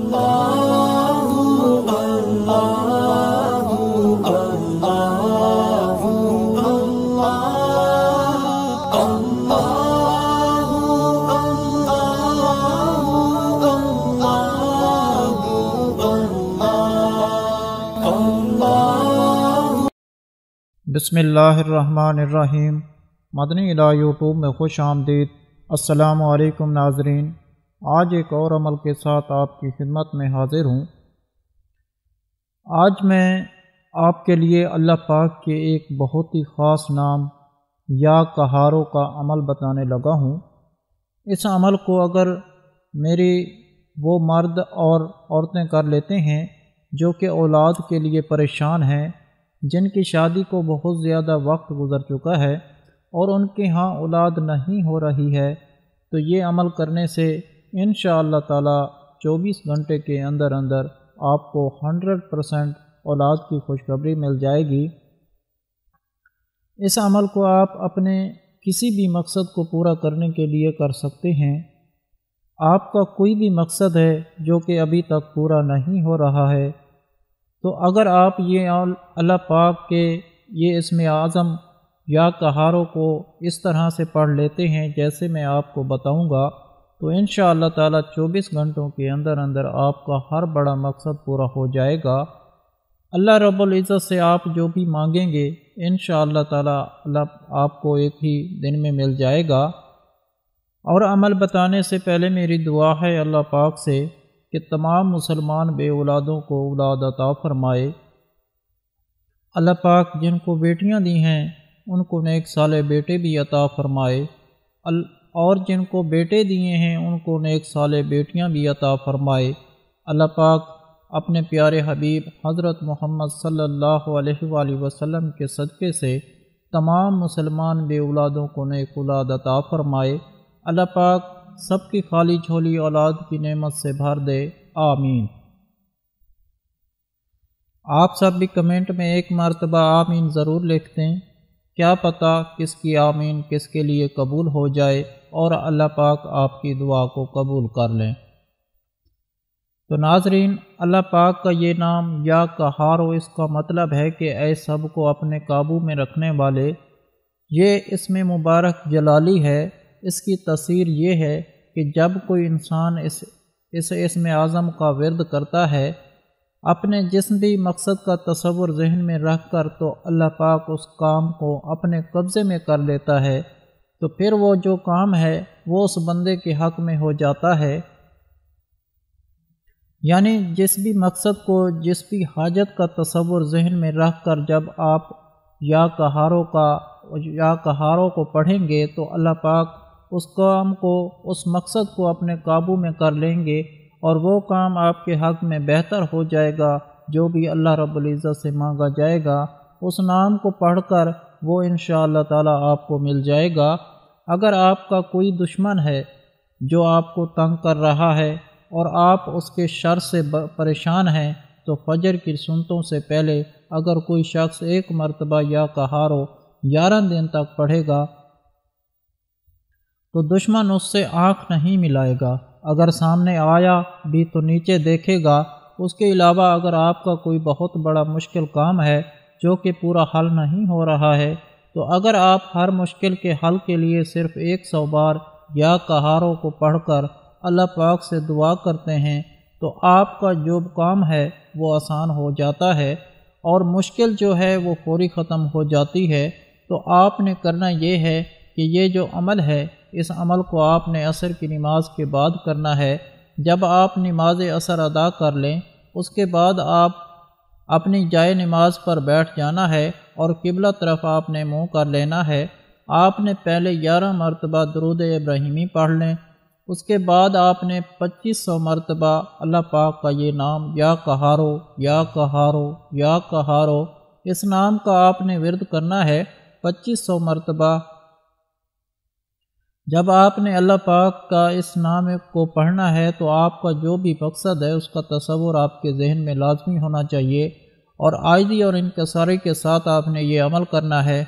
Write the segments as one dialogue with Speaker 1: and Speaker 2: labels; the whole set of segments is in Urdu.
Speaker 1: بسم اللہ الرحمن الرحیم۔ مدنی الہ یوٹیوب میں خوش آمدید۔ السلام علیکم ناظرین، آج ایک اور عمل کے ساتھ آپ کی خدمت میں حاضر ہوں۔ آج میں آپ کے لیے اللہ پاک کے ایک بہت ہی خاص نام یا کہاروں کا عمل بتانے لگا ہوں۔ اس عمل کو اگر میری وہ مرد اور عورتیں کر لیتے ہیں جو کہ اولاد کے لیے پریشان ہیں، جن کی شادی کو بہت زیادہ وقت گزر چکا ہے اور ان کے ہاں اولاد نہیں ہو رہی ہے، تو یہ عمل کرنے سے انشاءاللہ تعالی 24 گھنٹے کے اندر اندر آپ کو 100% اولاد کی خوشخبری مل جائے گی۔ اس عمل کو آپ اپنے کسی بھی مقصد کو پورا کرنے کے لیے کر سکتے ہیں۔ آپ کا کوئی بھی مقصد ہے جو کہ ابھی تک پورا نہیں ہو رہا ہے، تو اگر آپ یہ اللہ پاک کے یہ اسم اعظم یا کہاروں کو اس طرح سے پڑھ لیتے ہیں جیسے میں آپ کو بتاؤں گا، تو انشاءاللہ تعالی 24 گھنٹوں کے اندر اندر آپ کا ہر بڑا مقصد پورا ہو جائے گا۔ اللہ رب العزت سے آپ جو بھی مانگیں گے انشاءاللہ تعالی اللہ آپ کو ایک ہی دن میں مل جائے گا۔ اور عمل بتانے سے پہلے میری دعا ہے اللہ پاک سے کہ تمام مسلمان بے اولادوں کو اولاد عطا فرمائے۔ اللہ پاک جن کو بیٹیاں دی ہیں ان کو نیک صالح بیٹے بھی عطا فرمائے، اور جن کو بیٹے دیے ہیں ان کو نیک صالح بیٹیاں بھی عطا فرمائے۔ اللہ پاک اپنے پیارے حبیب حضرت محمد صلی اللہ علیہ وآلہ وسلم کے صدقے سے تمام مسلمان بے اولادوں کو نیک اولاد عطا فرمائے۔ اللہ پاک سب کی خالی جھولی اولاد کی نعمت سے بھر دے، آمین۔ آپ سب بھی کمنٹ میں ایک مرتبہ آمین ضرور لکھ دیں، کیا پتہ کس کی آمین کس کے لیے قبول ہو جائے اور اللہ پاک آپ کی دعا کو قبول کر لیں۔ تو ناظرین، اللہ پاک کا یہ نام یا قہار، اس کا مطلب ہے کہ اے سب کو اپنے قابو میں رکھنے والے۔ یہ اسم مبارک جلالی ہے۔ اس کی تفسیر یہ ہے کہ جب کوئی انسان اس اسم اعظم کا ورد کرتا ہے، اپنے جس بھی مقصد کا تصور ذہن میں رکھ کر، تو اللہ پاک اس کام کو اپنے قبضے میں کر لیتا ہے، تو پھر وہ جو کام ہے وہ اس بندے کے حق میں ہو جاتا ہے۔ یعنی جس بھی مقصد کو، جس بھی حاجت کا تصور ذہن میں رکھ کر جب آپ یا کہاروں کو پڑھیں گے، تو اللہ پاک اس کام کو، اس مقصد کو اپنے قابو میں کر لیں گے، اور وہ کام آپ کے حق میں بہتر ہو جائے گا۔ جو بھی اللہ رب العزت سے مانگا جائے گا اس نام کو پڑھ کر وہ انشاءاللہ تعالی آپ کو مل جائے گا۔ اگر آپ کا کوئی دشمن ہے جو آپ کو تنگ کر رہا ہے اور آپ اس کے شر سے پریشان ہیں، تو فجر کی سنتوں سے پہلے اگر کوئی شخص ایک مرتبہ یا کہارو 11 دن تک پڑھے گا تو دشمن اس سے آنکھ نہیں ملائے گا۔ اگر سامنے آیا بھی تو نیچے دیکھے گا۔ اس کے علاوہ اگر آپ کا کوئی بہت بڑا مشکل کام ہے جو کہ پورا حل نہیں ہو رہا ہے، تو اگر آپ ہر مشکل کے حل کے لیے صرف 100 بار یا کہاروں کو پڑھ کر اللہ پاک سے دعا کرتے ہیں، تو آپ کا جو کام ہے وہ آسان ہو جاتا ہے اور مشکل جو ہے وہ فوری ختم ہو جاتی ہے۔ تو آپ نے کرنا یہ ہے کہ یہ جو عمل ہے، اس عمل کو آپ نے عصر کی نماز کے بعد کرنا ہے۔ جب آپ نماز عصر ادا کر لیں، اس کے بعد آپ اپنی جائے نماز پر بیٹھ جانا ہے اور قبلہ طرف آپ نے منہ کر لینا ہے۔ آپ نے پہلے 11 مرتبہ درود ابراہیمی پڑھ لیں، اس کے بعد آپ نے 2500 مرتبہ اللہ پاک کا یہ نام یا کہارو یا کہارو یا کہارو، اس نام کا آپ نے ورد کرنا ہے 2500 مرتبہ۔ جب آپ نے اللہ پاک کا اس نام کو پڑھنا ہے تو آپ کا جو بھی مقصد ہے اس کا تصور آپ کے ذہن میں لازمی ہونا چاہیے، اور عاجزی اور انکساری کے ساتھ آپ نے یہ عمل کرنا ہے۔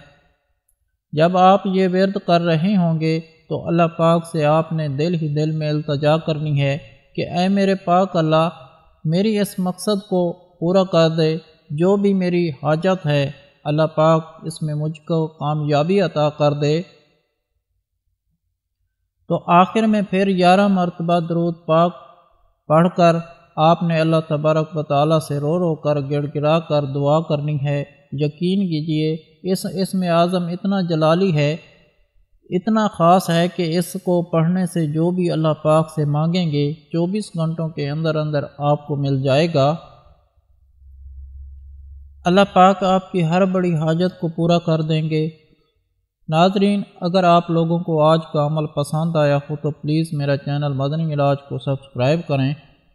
Speaker 1: جب آپ یہ ورد کر رہے ہوں گے تو اللہ پاک سے آپ نے دل ہی دل میں التجا کرنی ہے کہ اے میرے پاک اللہ، میری اس مقصد کو پورا کر دے، جو بھی میری حاجت ہے اللہ پاک اس میں مجھ کو کامیابی عطا کر دے۔ تو آخر میں پھر 11 مرتبہ درود پاک پڑھ کر آپ نے اللہ تبارک و تعالیٰ سے رو رو کر گڑ گڑا کر دعا کرنی ہے۔ یقین کیجئے اس اسم اعظم اتنا جلالی ہے، اتنا خاص ہے کہ اس کو پڑھنے سے جو بھی اللہ پاک سے مانگیں گے 24 گھنٹوں کے اندر اندر آپ کو مل جائے گا۔ اللہ پاک آپ کی ہر بڑی حاجت کو پورا کر دیں گے۔ ناظرین، اگر آپ لوگوں کو آج کا عمل پسند آیا ہو تو پلیز میرا چینل مدنی علاج کو سبسکرائب کریں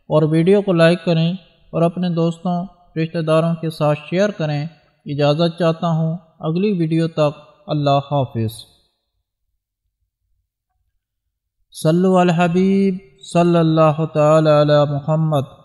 Speaker 1: اور ویڈیو کو لائک کریں اور اپنے دوستوں رشتہ داروں کے ساتھ شیئر کریں۔ اجازت چاہتا ہوں، اگلی ویڈیو تک اللہ حافظ۔ صلو علی الحبیب صلی اللہ تعالی علی محمد۔